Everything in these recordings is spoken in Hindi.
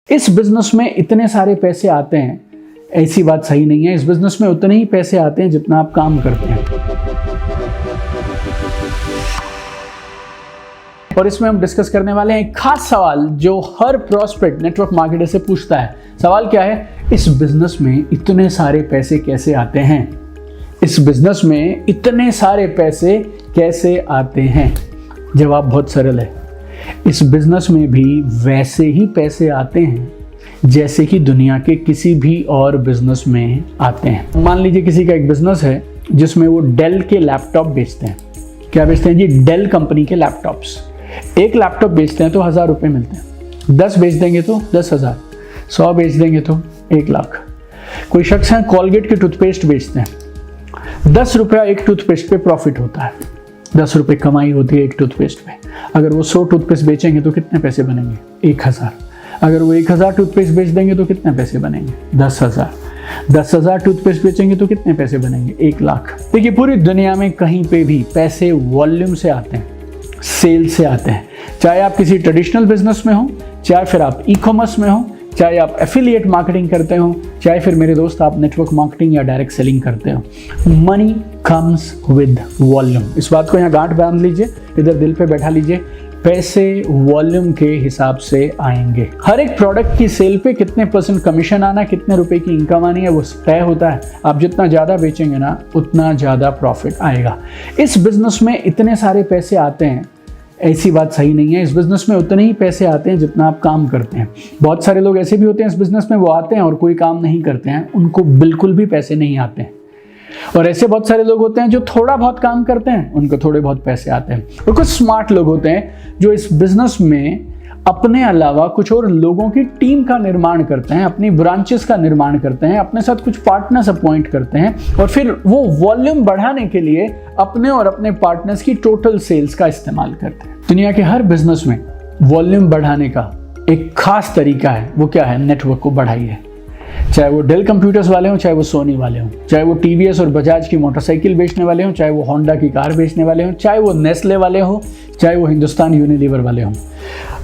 इस बिजनेस में इतने सारे पैसे आते हैं, ऐसी बात सही नहीं है। इस बिजनेस में उतने ही पैसे आते हैं जितना आप काम करते हैं। और इसमें हम डिस्कस करने वाले हैं एक खास सवाल जो हर प्रोस्पेक्ट नेटवर्क मार्केटर से पूछता है। सवाल क्या है? इस बिजनेस में इतने सारे पैसे कैसे आते हैं? इस बिजनेस में इतने सारे पैसे कैसे आते हैं? जवाब बहुत सरल है। इस बिजनेस में भी वैसे ही पैसे आते हैं जैसे कि दुनिया के किसी भी और बिजनेस में आते हैं। मान लीजिए किसी का एक बिजनेस है जिसमें वो डेल के लैपटॉप बेचते हैं। क्या बेचते हैं जी? डेल कंपनी के लैपटॉप्स। एक लैपटॉप बेचते हैं तो 1000 रुपये मिलते हैं, 10 बेच देंगे तो 10,000, 100 बेच देंगे तो 1 लाख। कोई शख्स है कॉलगेट के टूथपेस्ट बेचते हैं, 10 रुपया एक टूथपेस्ट पे प्रॉफिट होता है, 10 रुपये कमाई होती है एक टूथपेस्ट पे। अगर वो 100 टूथपेस्ट बेचेंगे तो कितने पैसे बनेंगे? 1000। अगर वो 1000 टूथपेस्ट बेच देंगे तो कितने पैसे बनेंगे? 10,000। 10,000 टूथपेस्ट बेचेंगे तो कितने पैसे बनेंगे? 1 लाख। देखिए, पूरी दुनिया में कहीं पे भी पैसे वॉल्यूम से आते हैं, सेल से आते हैं। चाहे आप किसी ट्रेडिशनल बिजनेस में हो, चाहे फिर आप ई कॉमर्स में हो, चाहे आप एफिलिएट मार्केटिंग करते हो, चाहे फिर मेरे दोस्त आप नेटवर्क मार्केटिंग या डायरेक्ट सेलिंग करते हो। Money comes with volume. इस बात को यहाँ गांठ बांध लीजिए, इधर दिल पे बैठा लीजिए। पैसे वॉल्यूम के हिसाब से आएंगे। हर एक प्रोडक्ट की सेल पे कितने % कमीशन आना, कितने रुपए की इनकम आनी है, वो तय होता है। आप जितना ज़्यादा बेचेंगे ना, उतना ज़्यादा प्रॉफिट आएगा। इस बिजनेस में इतने सारे पैसे आते हैं, ऐसी बात सही नहीं है। इस बिजनेस में उतने ही पैसे आते हैं जितना आप काम करते हैं। बहुत सारे लोग ऐसे भी होते हैं इस बिजनेस में, वो आते हैं और कोई काम नहीं करते हैं, उनको बिल्कुल भी पैसे नहीं आते हैं। और ऐसे बहुत सारे लोग होते हैं जो थोड़ा बहुत काम करते हैं, उनको थोड़े बहुत पैसे आते हैं। और कुछ स्मार्ट लोग होते हैं जो इस बिजनेस में अपने अलावा कुछ और लोगों की टीम का निर्माण करते हैं, अपनी ब्रांचेस का निर्माण करते हैं, अपने साथ कुछ पार्टनर्स अपॉइंट करते हैं और फिर वो वॉल्यूम बढ़ाने के लिए अपने और अपने पार्टनर्स की टोटल सेल्स का इस्तेमाल करते हैं। दुनिया के हर बिजनेस में वॉल्यूम बढ़ाने का एक खास तरीका है। वो क्या है? नेटवर्क को बढ़ाइए। चाहे वो डेल कंप्यूटर्स वाले हों, चाहे वो सोनी वाले हों, चाहे वो टीवीएस और बजाज की मोटरसाइकिल बेचने वाले हों, चाहे वो होंडा की कार बेचने वाले हों, चाहे वो नेस्ले वाले हों, चाहे वो हिंदुस्तान यूनिलीवर वाले हों।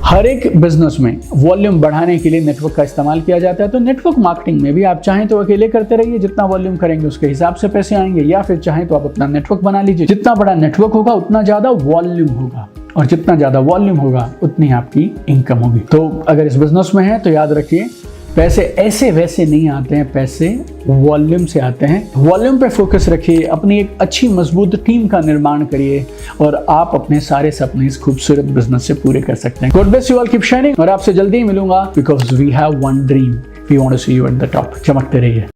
हर एक बिजनेस में वॉल्यूम बढ़ाने के लिए नेटवर्क का इस्तेमाल किया जाता है। तो नेटवर्क मार्केटिंग में भी आप चाहें तो अकेले करते रहिए, जितना वॉल्यूम करेंगे उसके हिसाब से पैसे आएंगे, या फिर चाहें तो आप अपना नेटवर्क बना लीजिए। जितना बड़ा नेटवर्क होगा उतना ज़्यादा वॉल्यूम होगा, और जितना ज़्यादा वॉल्यूम होगा उतनी आपकी इनकम होगी। तो अगर इस बिजनेस में है तो याद रखिए, पैसे ऐसे वैसे नहीं आते हैं, पैसे वॉल्यूम से आते हैं। वॉल्यूम पे फोकस रखिए, अपनी एक अच्छी मजबूत टीम का निर्माण करिए और आप अपने सारे सपने इस खूबसूरत बिजनेस से पूरे कर सकते हैं। God bless you all, keep shining. और आपसे जल्दी ही मिलूंगा, because we have one dream, we want to see you at the top. चमकते रहिए।